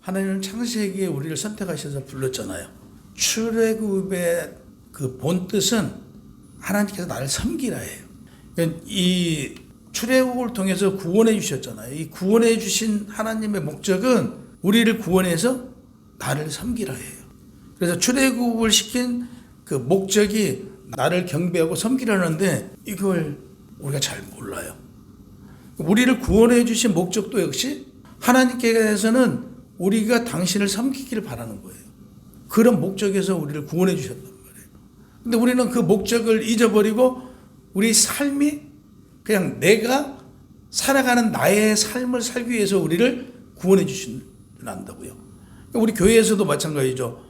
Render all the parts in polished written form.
하나님은 창세기에 우리를 선택하셔서 불렀잖아요. 출애굽의 그 본 뜻은 하나님께서 나를 섬기라 해요. 이 출애굽을 통해서 구원해 주셨잖아요. 이 구원해 주신 하나님의 목적은 우리를 구원해서 나를 섬기라 해요. 그래서 출애굽을 시킨 그 목적이 나를 경배하고 섬기라는데 이걸 우리가 잘 몰라요. 우리를 구원해 주신 목적도 역시 하나님께서는 우리가 당신을 섬기기를 바라는 거예요. 그런 목적에서 우리를 구원해 주셨단 말이에요. 근데 우리는 그 목적을 잊어버리고 우리 삶이 그냥 내가 살아가는 나의 삶을 살기 위해서 우리를 구원해 주신다고요. 우리 교회에서도 마찬가지죠.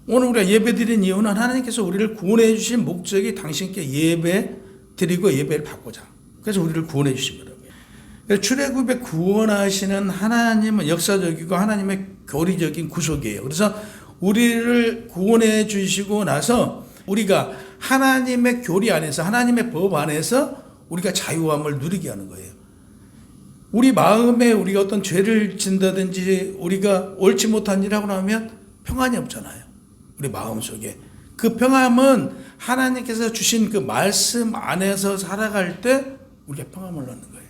오늘 우리가 예배 드린 이유는 하나님께서 우리를 구원해 주신 목적이 당신께 예배 드리고 예배를 받고자. 그래서 우리를 구원해 주신 거라고요. 출애굽에 구원하시는 하나님은 역사적이고 하나님의 교리적인 구속이에요. 그래서 우리를 구원해 주시고 나서 우리가 하나님의 교리 안에서 하나님의 법 안에서 우리가 자유함을 누리게 하는 거예요. 우리 마음에 우리가 어떤 죄를 진다든지 우리가 옳지 못한 일을 하고 나면 평안이 없잖아요. 우리 마음속에. 그 평안은 하나님께서 주신 그 말씀 안에서 살아갈 때 우리가 평안을 얻는 거예요.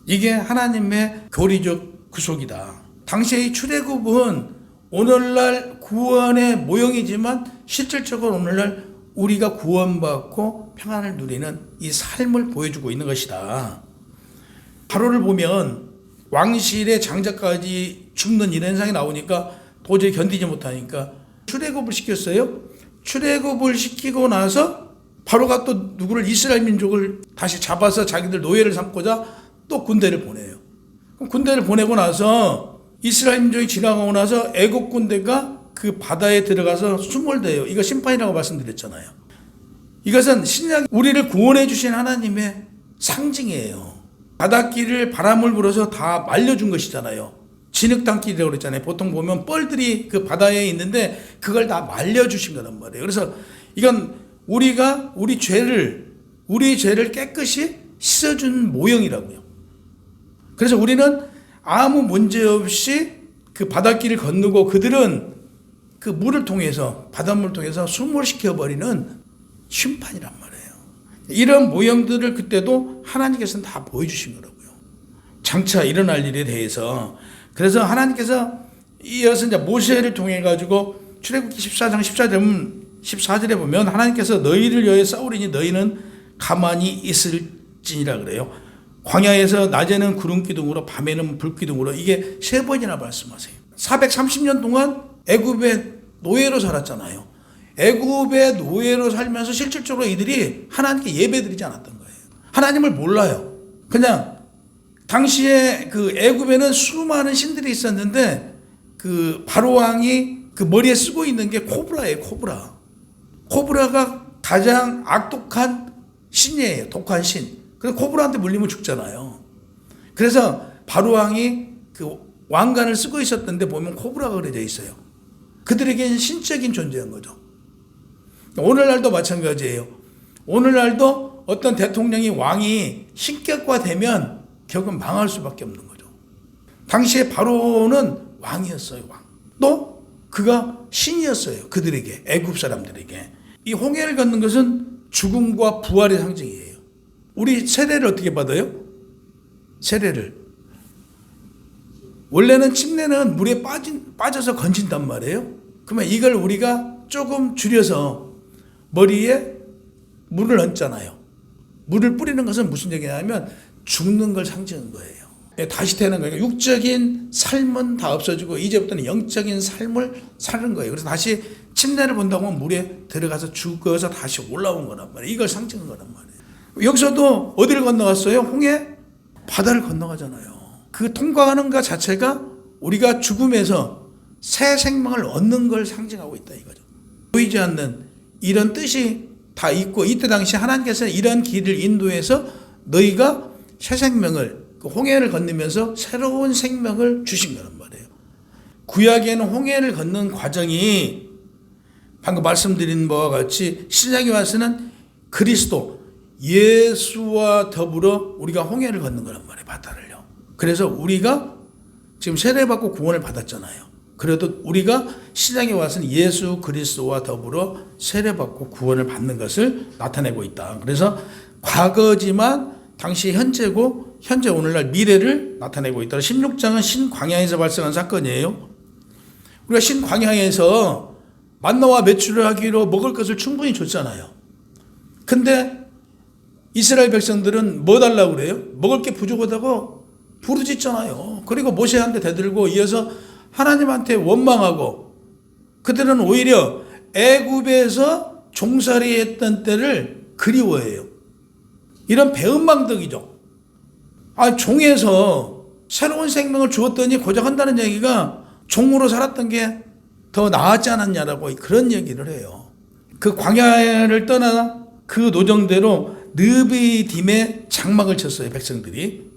이게 하나님의 교리적 구속이다. 당시의 출애굽은 오늘날 구원의 모형이지만 실질적으로 오늘날 우리가 구원받고 평안을 누리는 이 삶을 보여주고 있는 것이다. 바로를 보면 왕실의 장자까지 죽는 이런 현상이 나오니까 도저히 견디지 못하니까 출애굽을 시켰어요. 출애굽을 시키고 나서 바로가 또 누구를 이스라엘 민족을 다시 잡아서 자기들 노예를 삼고자 또 군대를 보내요. 그럼 군대를 보내고 나서 이스라엘 민족이 지나가고 나서 애국 군대가 그 바다에 들어가서 숨을 대요. 이거 심판이라고 말씀드렸잖아요. 이것은 신약 우리를 구원해 주신 하나님의 상징이에요. 바닷길을 바람을 불어서 다 말려준 것이잖아요. 진흙탕길이라고 그랬잖아요. 보통 보면 뻘들이 그 바다에 있는데 그걸 다 말려주신 거란 말이에요. 그래서 이건 우리가 우리 죄를 깨끗이 씻어준 모형이라고요. 그래서 우리는 아무 문제 없이 그 바닷길을 건너고 그들은 그 물을 통해서 바닷물을 통해서 숨을 시켜버리는 심판이란 말이에요. 이런 모형들을 그때도 하나님께서는 다 보여주신 거라고요. 장차 일어날 일에 대해서. 그래서 하나님께서 이어서 이제 모세를 통해 가지고 출애굽기 14장 14절에 보면 하나님께서 너희를 위하여 싸우리니 너희는 가만히 있을지니라 그래요. 광야에서 낮에는 구름 기둥으로 밤에는 불 기둥으로 이게 3번이나 말씀하세요. 430년 동안 애굽의 노예로 살았잖아요. 애굽의 노예로 살면서 실질적으로 이들이 하나님께 예배드리지 않았던 거예요. 하나님을 몰라요. 그냥 당시에 그 애굽에는 수많은 신들이 있었는데 그 바로 왕이 그 머리에 쓰고 있는 게 코브라예요. 코브라가 가장 악독한 신이에요. 독한 신. 그래서 코브라한테 물리면 죽잖아요. 그래서 바로 왕이 그 왕관을 쓰고 있었던데 보면 코브라가 그려져 있어요. 그들에게는 신적인 존재인 거죠. 오늘날도 마찬가지예요. 오늘날도 어떤 대통령이 왕이 신격화되면 결국은 망할 수밖에 없는 거죠. 당시에 바로는 왕이었어요. 왕. 또 그가 신이었어요. 그들에게, 애굽 사람들에게. 이 홍해를 걷는 것은 죽음과 부활의 상징이에요. 우리 세례를 어떻게 받아요? 세례를. 원래는 침례는 물에 빠져서 건진단 말이에요. 그러면 이걸 우리가 조금 줄여서 머리에 물을 얹잖아요. 물을 뿌리는 것은 무슨 얘기냐면 죽는 걸 상징하는 거예요. 다시 태어난 거예요. 육적인 삶은 다 없어지고 이제부터는 영적인 삶을 사는 거예요. 그래서 다시 침례를 본다고 하면 물에 들어가서 죽어서 다시 올라온 거란 말이에요. 이걸 상징하는 거란 말이에요. 여기서도 어디를 건너갔어요? 홍해? 바다를 건너가잖아요. 그 통과하는 것 자체가 우리가 죽음에서 새 생명을 얻는 걸 상징하고 있다 이거죠. 보이지 않는 이런 뜻이 다 있고 이때 당시 하나님께서 이런 길을 인도해서 너희가 새 생명을 그 홍해를 건너면서 새로운 생명을 주신 거란 말이에요. 구약에는 홍해를 걷는 과정이 방금 말씀드린 바와 같이 신약에 와서는 그리스도 예수와 더불어 우리가 홍해를 걷는 거란 말이에요. 바다를요. 그래서 우리가 지금 세례받고 구원을 받았잖아요. 그래도 우리가 신약에 와서는 예수 그리스도와 더불어 세례받고 구원을 받는 것을 나타내고 있다. 그래서 과거지만 당시 현재고 현재 오늘날 미래를 나타내고 있다. 16장은 신광야에서 발생한 사건이에요. 우리가 신광야에서 만나와 메추를 하기로 먹을 것을 충분히 줬잖아요. 근데 이스라엘 백성들은 뭐 달라고 그래요? 먹을 게 부족하다고 부르짖잖아요. 그리고 모세한테 대들고 이어서 하나님한테 원망하고 그들은 오히려 애굽에서 종살이 했던 때를 그리워해요. 이런 배은망덕이죠. 종에서 새로운 생명을 주었더니 고작 한다는 얘기가 종으로 살았던 게 더 나았지 않았냐라고 그런 얘기를 해요. 그 광야를 떠나 그 노정대로 느비딤에 장막을 쳤어요. 백성들이.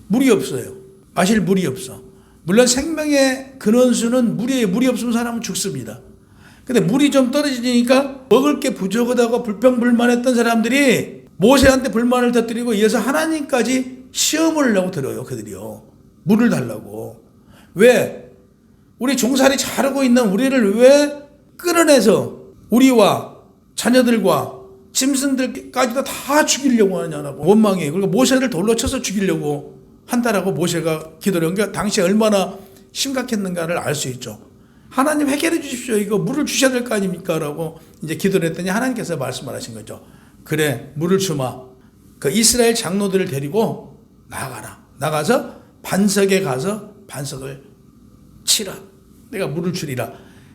물이 없어요. 마실 물이 없어. 물론 생명의 근원수는 물이에요. 물이 없으면 사람은 죽습니다. 근데 물이 좀 떨어지니까 먹을 게 부족하다고 불평불만했던 사람들이 모세한테 불만을 터뜨리고 이어서 하나님까지 시험을 하려고 들어요. 그들이요. 물을 달라고. 왜? 우리 종살이 잘하고 있는 우리를 왜 끌어내서 우리와 자녀들과 짐승들까지도 다 죽이려고 하냐라고 원망해요. 그러니까 모세를 돌로 쳐서 죽이려고 한다라고 모세가 기도를 한 게 당시에 얼마나 심각했는가를 알 수 있죠. 하나님 해결해 주십시오. 이거 물을 주셔야 될 거 아닙니까? 라고 이제 기도를 했더니 하나님께서 말씀을 하신 거죠. 그래, 물을 주마. 그 이스라엘 장로들을 데리고 나가라. 나가서 반석에 가서 반석을 치라. 내가 물을 주리라.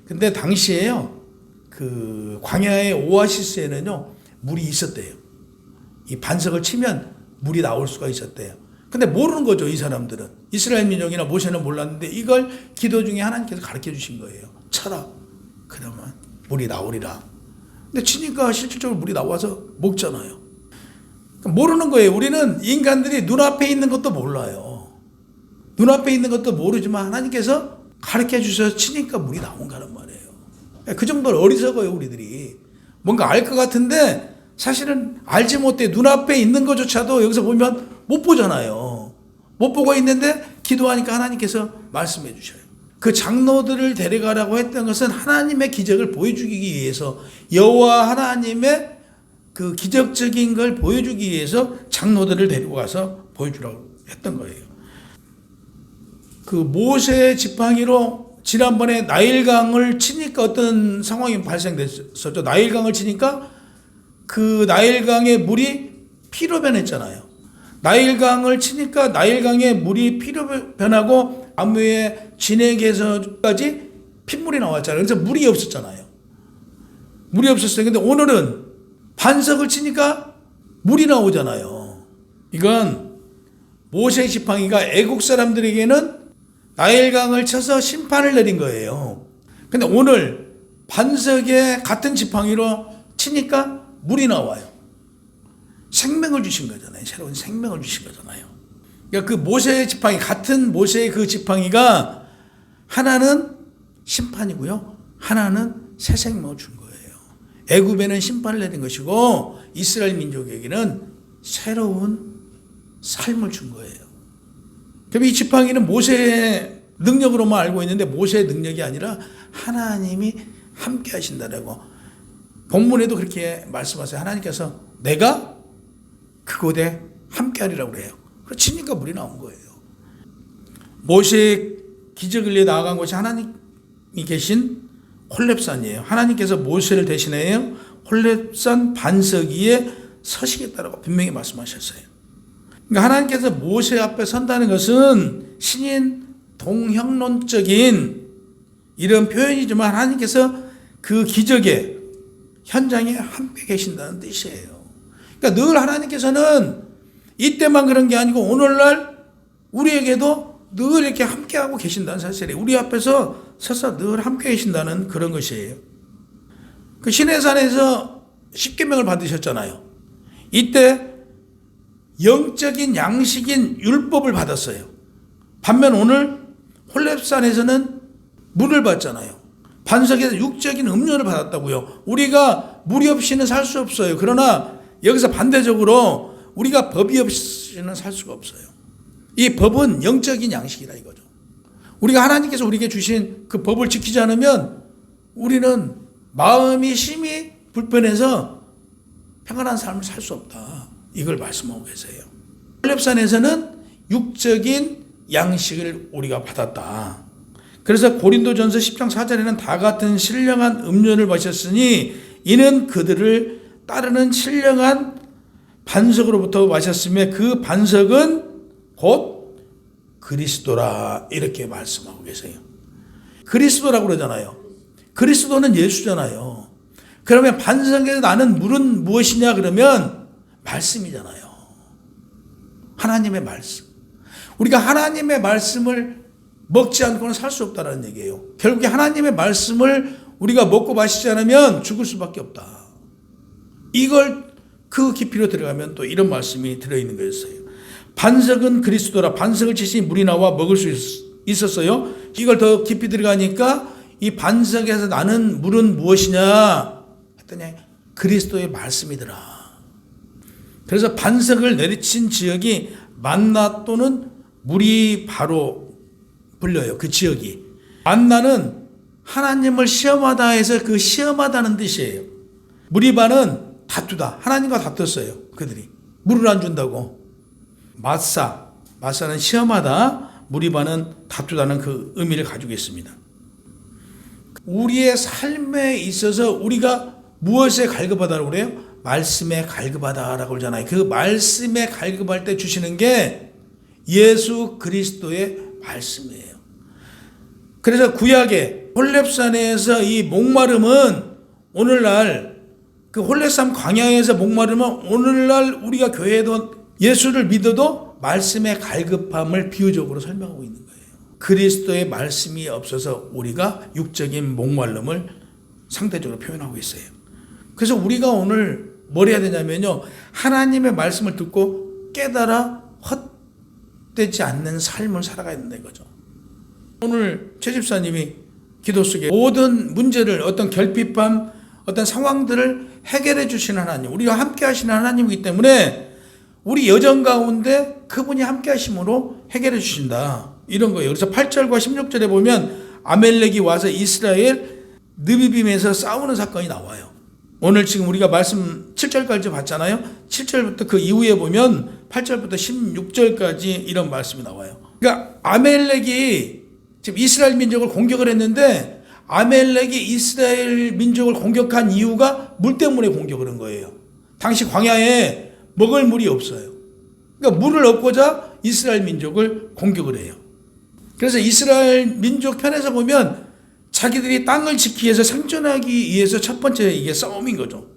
근데 당시에요, 그 광야의 오아시스에는요, 물이 있었대요. 이 반석을 치면 물이 나올 수가 있었대요. 근데 모르는 거죠, 이 사람들은. 이스라엘 민족이나 모세는 몰랐는데 이걸 기도 중에 하나님께서 가르쳐 주신 거예요. 쳐라. 그러면 물이 나오리라. 근데 치니까 실질적으로 물이 나와서 먹잖아요. 모르는 거예요. 우리는 인간들이 눈앞에 있는 것도 몰라요. 눈앞에 있는 것도 모르지만 하나님께서 가르쳐 주셔서 치니까 물이 나온 거란 말이에요. 그 정도로 어리석어요, 우리들이. 뭔가 알 것 같은데 사실은 알지 못해. 눈앞에 있는 것조차도 여기서 보면 못 보잖아요. 못 보고 있는데 기도하니까 하나님께서 말씀해 주셔요. 그 장로들을 데려가라고 했던 것은 하나님의 기적을 보여주기 위해서, 여호와 하나님의 그 기적적인 걸 보여주기 위해서 장로들을 데리고 가서 보여주라고 했던 거예요. 그 모세 지팡이로 지난번에 나일강을 치니까 어떤 상황이 발생됐었죠. 나일강을 치니까 그 나일강의 물이 피로 변했잖아요. 나일강을 치니까 나일강의 물이 피로 변하고 나무의 진액에서까지 핏물이 나왔잖아요. 그래서 물이 없었잖아요. 물이 없었어요. 근데 오늘은 반석을 치니까 물이 나오잖아요. 이건 모세 지팡이가 애국 사람들에게는 나일강을 쳐서 심판을 내린 거예요. 근데 오늘 반석에 같은 지팡이로 치니까 물이 나와요. 생명을 주신 거잖아요. 새로운 생명을 주신 거잖아요. 그러니까 그 모세의 지팡이, 같은 모세의 그 지팡이가 하나는 심판이고요, 하나는 새 생명을 준 거예요. 애굽에는 심판을 내린 것이고 이스라엘 민족에게는 새로운 삶을 준 거예요. 그럼 이 지팡이는 모세의 능력으로만 알고 있는데 모세의 능력이 아니라 하나님이 함께 하신다라고 본문에도 그렇게 말씀하세요. 하나님께서 내가 그곳에 함께 하리라고 그래요. 치니까 물이 나온 거예요. 모세의 기적을 위해 나아간 곳이 하나님이 계신 홀렙산이에요. 하나님께서 모세를 대신해요. 홀렙산 반석 위에 서시겠다라고 분명히 말씀하셨어요. 그러니까 하나님께서 모세 앞에 선다는 것은 신인 동형론적인 이런 표현이지만 하나님께서 그 기적의 현장에 함께 계신다는 뜻이에요. 그러니까 늘 하나님께서는 이때만 그런 게 아니고 오늘날 우리에게도 늘 이렇게 함께하고 계신다는 사실이에요. 우리 앞에서 서서 늘 함께 계신다는 그런 것이에요. 그 시내산에서 십계명을 받으셨잖아요. 이때 영적인 양식인 율법을 받았어요. 반면 오늘 홀렙산에서는 물을 받잖아요. 반석에서 육적인 음료를 받았다고요. 우리가 물이 없이는 살 수 없어요. 그러나 여기서 반대적으로 우리가 법이 없이는 살 수가 없어요. 이 법은 영적인 양식이라 이거죠. 우리가 하나님께서 우리에게 주신 그 법을 지키지 않으면 우리는 마음이 심히 불편해서 평안한 삶을 살 수 없다. 이걸 말씀하고 계세요. 홀렙산에서는 육적인 양식을 우리가 받았다. 그래서 고린도전서 10장 4절에는 다 같은 신령한 음료를 마셨으니 이는 그들을 따르는 신령한 반석으로부터 마셨으며 그 반석은 곧 그리스도라 이렇게 말씀하고 계세요. 그리스도라고 그러잖아요. 그리스도는 예수잖아요. 그러면 반석에서 나는 물은 무엇이냐 그러면 말씀이잖아요. 하나님의 말씀. 우리가 하나님의 말씀을 먹지 않고는 살 수 없다는 얘기예요. 결국에 하나님의 말씀을 우리가 먹고 마시지 않으면 죽을 수밖에 없다. 이걸 그 깊이로 들어가면 또 이런 말씀이 들어있는 거였어요. 반석은 그리스도라. 반석을 치시니 물이 나와 먹을 수 있었어요. 이걸 더 깊이 들어가니까 이 반석에서 나는 물은 무엇이냐 했더니 그리스도의 말씀이더라. 그래서 반석을 내리친 지역이 만나 또는 물이 바로 불려요. 그 지역이. 만나는 하나님을 시험하다 해서 그 시험하다는 뜻이에요. 무리바는 다투다. 하나님과 다퉜어요. 그들이. 물을 안 준다고. 마사는 시험하다. 무리바는 다투다는 그 의미를 가지고 있습니다. 우리의 삶에 있어서 우리가 무엇에 갈급하다고 그래요? 말씀에 갈급하다라고 그러잖아요. 그 말씀에 갈급할 때 주시는 게 예수 그리스도의 말씀이에요. 그래서 구약의 홀렙산에서 이 목마름은 오늘날 그 홀렙산 광야에서 목마름은 오늘날 우리가 교회에도 예수를 믿어도 말씀의 갈급함을 비유적으로 설명하고 있는 거예요. 그리스도의 말씀이 없어서 우리가 육적인 목마름을 상대적으로 표현하고 있어요. 그래서 우리가 오늘 뭘 해야 되냐면요. 하나님의 말씀을 듣고 깨달아 헛되지 않는 삶을 살아가야 된다는 거죠. 오늘 최 집사님이 기도 속에 모든 문제를 어떤 결핍함, 어떤 상황들을 해결해 주시는 하나님, 우리와 함께 하시는 하나님이기 때문에 우리 여정 가운데 그분이 함께 하심으로 해결해 주신다. 이런 거예요. 그래서 8절과 16절에 보면 아멜렉이 와서 이스라엘 느비빔에서 싸우는 사건이 나와요. 오늘 지금 우리가 말씀 7절까지 봤잖아요. 7절부터 그 이후에 보면 8절부터 16절까지 이런 말씀이 나와요. 그러니까 아멜렉이 지금 이스라엘 민족을 공격을 했는데 아멜렉이 이스라엘 민족을 공격한 이유가 물 때문에 공격을 한 거예요. 당시 광야에 먹을 물이 없어요. 그러니까 물을 얻고자 이스라엘 민족을 공격을 해요. 그래서 이스라엘 민족 편에서 보면 자기들이 땅을 지키기 위해서 생존하기 위해서 첫 번째 이게 싸움인 거죠.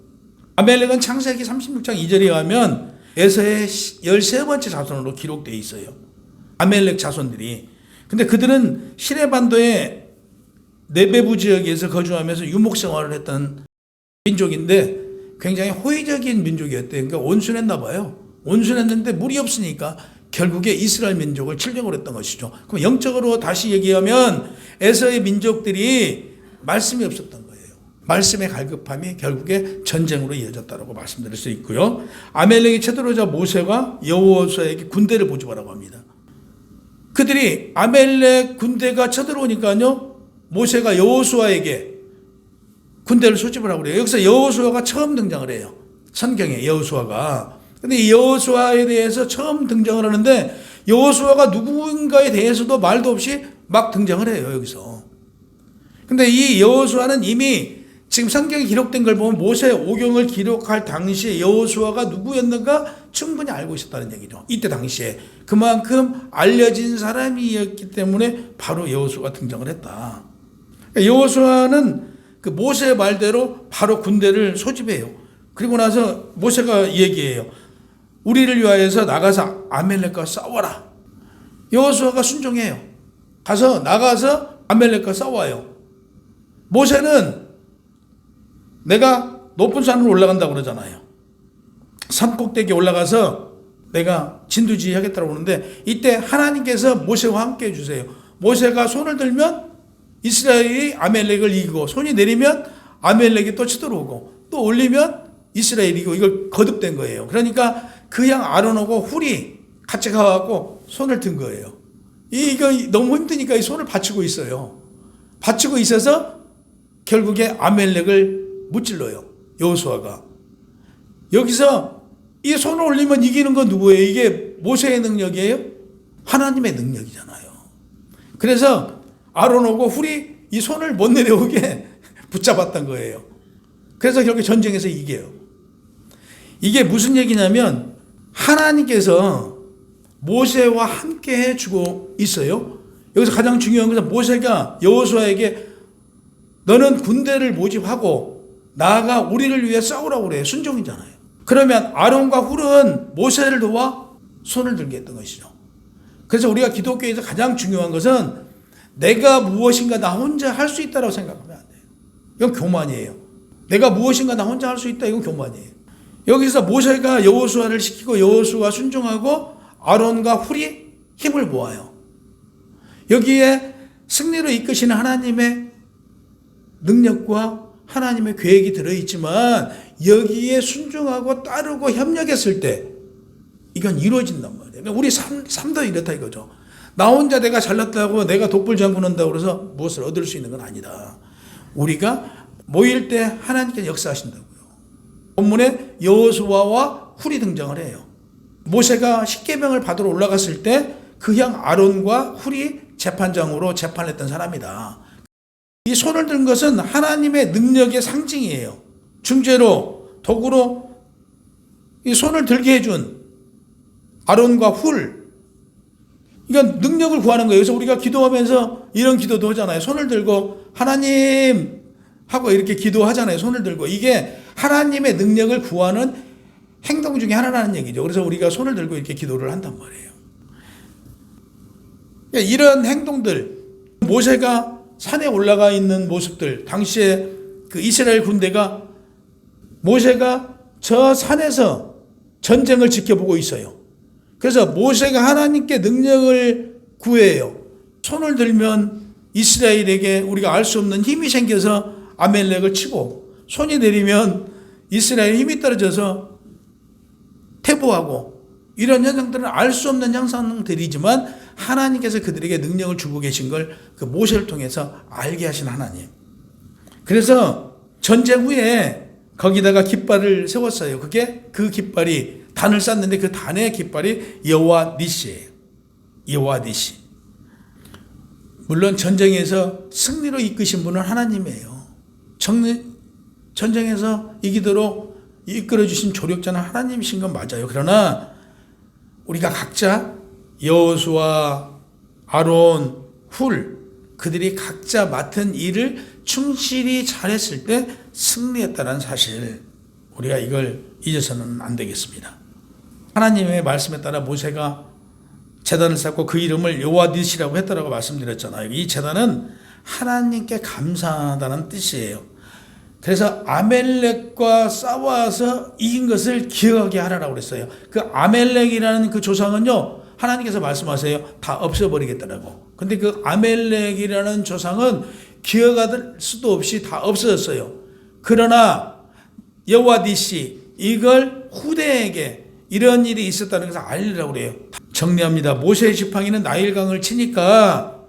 아멜렉은 창세기 36장 2절에 의하면 에서의 13번째 자손으로 기록되어 있어요. 아멜렉 자손들이. 근데 그들은 시내반도의 네베부 지역에서 거주하면서 유목 생활을 했던 민족인데 굉장히 호의적인 민족이었대요. 그러니까 온순했나 봐요. 온순했는데 물이 없으니까 결국에 이스라엘 민족을 칠령을 했던 것이죠. 그럼 영적으로 다시 얘기하면 에서의 민족들이 말씀이 없었던 거예요. 말씀의 갈급함이 결국에 전쟁으로 이어졌다고 말씀드릴 수 있고요. 아멜렉의 최도로자 모세가 여호수아에게 군대를 보조하라고 합니다. 그들이 아멜렉 군대가 쳐들어오니까요. 모세가 여호수아에게 군대를 소집을 하고 그래요. 여기서 여호수아가 처음 등장을 해요. 성경에 여호수아가. 근데 이 여호수아에 대해서 처음 등장을 하는데 여호수아가 누구인가에 대해서도 말도 없이 막 등장을 해요. 여기서. 근데 이 여호수아는 이미 지금 성경에 기록된 걸 보면 모세 오경을 기록할 당시에 여호수아가 누구였는가 충분히 알고 있었다는 얘기죠. 이때 당시에 그만큼 알려진 사람이었기 때문에 바로 여호수아가 등장을 했다. 여호수아는 그 모세의 말대로 바로 군대를 소집해요. 그리고 나서 모세가 얘기해요. 우리를 위하여서 나가서 아멜렉과 싸워라. 여호수아가 순종해요. 나가서 아멜렉과 싸워요. 모세는 내가 높은 산으로 올라간다고 그러잖아요. 산 꼭대기에 올라가서 내가 진두지휘 하겠다고 그러는데 이때 하나님께서 모세와 함께 해주세요. 모세가 손을 들면 이스라엘이 아멜렉을 이기고 손이 내리면 아멜렉이 또 쳐들어오고 또 올리면 이스라엘이 이기고 이걸 거듭된 거예요. 그러니까 그 양 아론하고 훌이 같이 가갖고 손을 든 거예요. 이거 너무 힘드니까 이 손을 받치고 있어요. 받치고 있어서 결국에 아멜렉을 무찔러요. 여호수아가. 여기서 이 손을 올리면 이기는 건 누구예요? 이게 모세의 능력이에요? 하나님의 능력이잖아요. 그래서 아론하고 훌이 이 손을 못 내려오게 붙잡았던 거예요. 그래서 결국 전쟁에서 이겨요. 이게 무슨 얘기냐면 하나님께서 모세와 함께 해주고 있어요. 여기서 가장 중요한 것은 모세가 여호수아에게 너는 군대를 모집하고 나아가 우리를 위해 싸우라고 그래요. 순종이잖아요. 그러면 아론과 훌은 모세를 도와 손을 들게 했던 것이죠. 그래서 우리가 기독교에서 가장 중요한 것은 내가 무엇인가 나 혼자 할 수 있다고 생각하면 안 돼요. 이건 교만이에요. 내가 무엇인가 나 혼자 할 수 있다, 이건 교만이에요. 여기서 모세가 여호수아를 시키고 여호수아 순종하고 아론과 훌이 힘을 모아요. 여기에 승리로 이끄시는 하나님의 능력과 하나님의 계획이 들어있지만 여기에 순종하고 따르고 협력했을 때 이건 이루어진단 말이에요. 우리 삶도 이렇다 이거죠. 나 혼자 내가 잘났다고 내가 독불 장군한다고 그래서 무엇을 얻을 수 있는 건 아니다. 우리가 모일 때 하나님께서 역사하신다고요. 본문에 여호수아와 훌이 등장을 해요. 모세가 십계명을 받으러 올라갔을 때 그 형 아론과 훌이 재판장으로 재판했던 사람이다. 이 손을 든 것은 하나님의 능력의 상징이에요. 중재로 도구로 이 손을 들게 해준 아론과 훌, 이건 능력을 구하는 거예요. 그래서 우리가 기도하면서 이런 기도도 하잖아요. 손을 들고 하나님 하고 이렇게 기도하잖아요. 손을 들고. 이게 하나님의 능력을 구하는 행동 중에 하나라는 얘기죠. 그래서 우리가 손을 들고 이렇게 기도를 한단 말이에요. 이런 행동들, 모세가 산에 올라가 있는 모습들, 당시에 그 이스라엘 군대가 모세가 저 산에서 전쟁을 지켜보고 있어요. 그래서 모세가 하나님께 능력을 구해요. 손을 들면 이스라엘에게 우리가 알 수 없는 힘이 생겨서 아멜렉을 치고, 손이 내리면 이스라엘 힘이 떨어져서 퇴보하고, 이런 현상들은 알 수 없는 현상들이지만 하나님께서 그들에게 능력을 주고 계신 걸 그 모세를 통해서 알게 하신 하나님. 그래서 전쟁 후에 거기다가 깃발을 세웠어요. 그게 그 깃발이 단을 쌌는데 그 단의 깃발이 여호와 니시예요. 여호와 니시. 물론 전쟁에서 승리로 이끄신 분은 하나님이에요. 전쟁에서 이기도록 이끌어주신 조력자는 하나님이신 건 맞아요. 그러나 우리가 각자 여호수아, 아론, 훌, 그들이 각자 맡은 일을 충실히 잘했을 때 승리했다는 사실, 우리가 이걸 잊어서는 안 되겠습니다. 하나님의 말씀에 따라 모세가 제단을 쌓고 그 이름을 여호와 니시라고 했다라고 말씀드렸잖아요. 이 제단은 하나님께 감사하다는 뜻이에요. 그래서 아멜렉과 싸워서 이긴 것을 기억하게 하라고 그랬어요. 그 아멜렉이라는 그 조상은요, 하나님께서 말씀하세요. 다 없애버리겠다라고. 근데 그 아멜렉이라는 조상은 기억할 수도 없이 다 없어졌어요. 그러나 여호와 니시, 이걸 후대에게 이런 일이 있었다는 것을 알리라고 그래요. 정리합니다. 모세의 지팡이는 나일강을 치니까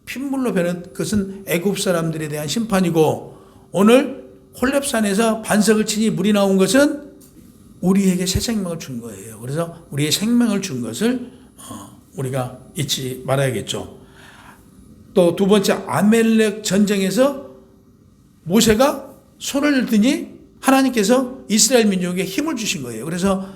핏물로 변한 것은 애굽 사람들에 대한 심판이고, 오늘 홀렙산에서 반석을 치니 물이 나온 것은 우리에게 새 생명을 준 거예요. 그래서 우리의 생명을 준 것을 우리가 잊지 말아야겠죠. 또 두 번째, 아멜렉 전쟁에서 모세가 손을 드니 하나님께서 이스라엘 민족에게 힘을 주신 거예요. 그래서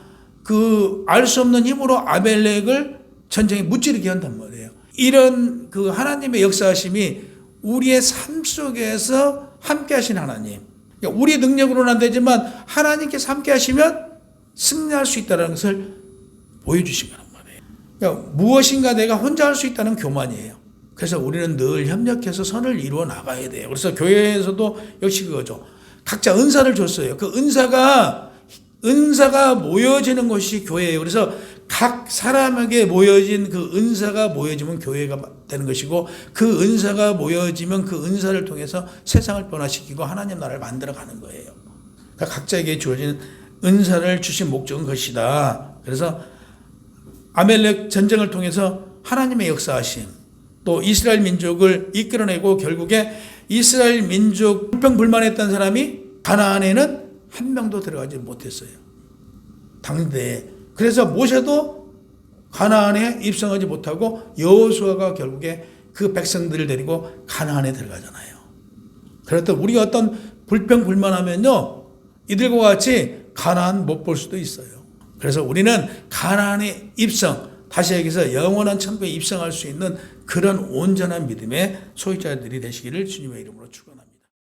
그 알 수 없는 힘으로 아멜렉을 전쟁에 무찌르게 한단 말이에요. 이런 그 하나님의 역사하심이 우리의 삶 속에서 함께 하신 하나님. 그러니까 우리 능력으로는 안 되지만 하나님께서 함께 하시면 승리할 수 있다는 것을 보여주신 거란 말이에요. 그러니까 무엇인가 내가 혼자 할 수 있다는 교만이에요. 그래서 우리는 늘 협력해서 선을 이루어 나가야 돼요. 그래서 교회에서도 역시 그거죠. 각자 은사를 줬어요. 그 은사가 모여지는 것이 교회예요. 그래서 각 사람에게 모여진 그 은사가 모여지면 교회가 되는 것이고, 그 은사가 모여지면 그 은사를 통해서 세상을 변화시키고 하나님 나라를 만들어가는 거예요. 그러니까 각자에게 주어진 은사를 주신 목적은 것이다. 그래서 아멜렉 전쟁을 통해서 하나님의 역사하심, 또 이스라엘 민족을 이끌어내고 결국에 이스라엘 민족 불평불만했던 사람이 가나안에는 한 명도 들어가지 못했어요. 당대에. 그래서 모세도 가나안에 입성하지 못하고 여호수아가 결국에 그 백성들을 데리고 가나안에 들어가잖아요. 그렇다고 우리가 어떤 불평불만하면요, 이들과 같이 가나안 못 볼 수도 있어요. 그래서 우리는 가나안에 입성, 다시 여기서 영원한 천국에 입성할 수 있는 그런 온전한 믿음의 소유자들이 되시기를 주님의 이름으로 축원합니다.